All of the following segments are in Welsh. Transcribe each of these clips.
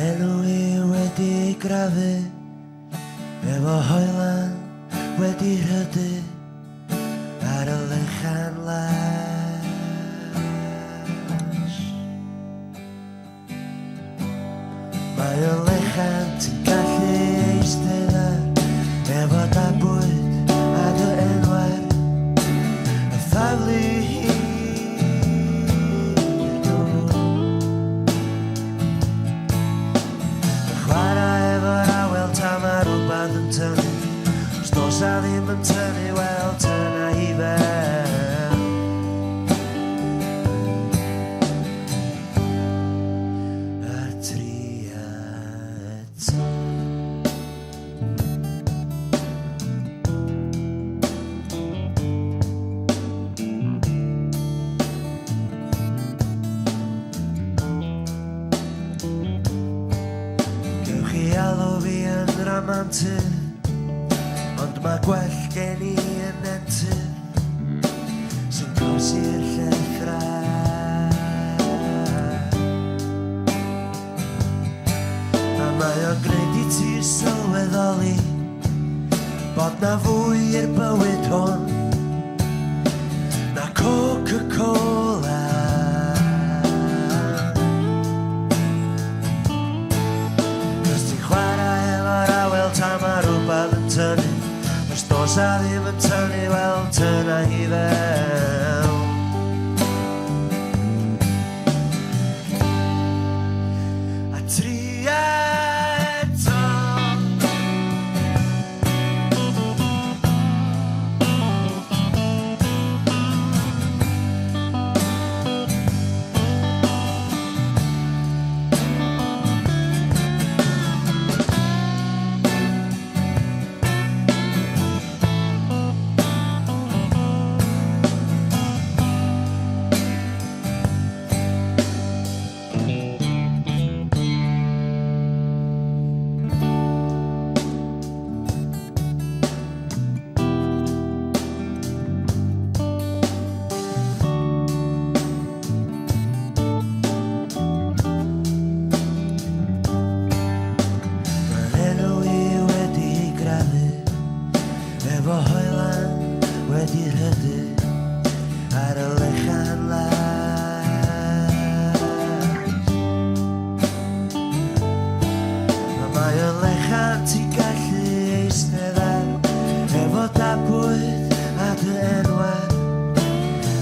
enw I wedi grafu efo hoelan wedi rhydu ar y lechan las. Mae y lechan ti'n gallu eistedd ar efo dabwyd a dy enwar y ffaflu hir dŵr. Y chwarae efo'r awel tan mae rhywbeth yn tynnu. Os dos a ddim yn tynnu, wel tyna hi fel. A tria eto. Gewch chi alw fi yn ramantydd, ond mae gwell gen i yn entydd sy'n cosi'r llethrau. A mae o'n gwneud i ti sylweddoli bod na fwy i'r bywyd hwn na Coca-Cola. Cos ti'n chwarae efo'r awel tan mae rhywbeth yn tynnu. Os dos a ddim yn tynnu, wel tyna hi fel. A tria eto. Efo hoelan wedi rhydu ar y lechan las. Mae y lechan ti'n gallu eistedd ar efo dabwyd a dy enwar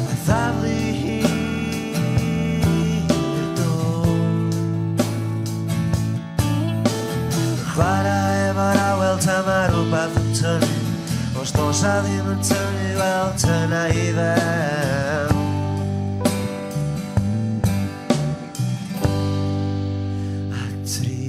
a ddaflu hir dŵr. Chwarae efo'r awel tan mae rhywbeth yn tynnu. Os dos a ddim yn tynnu, wel tyna hi fel. A tri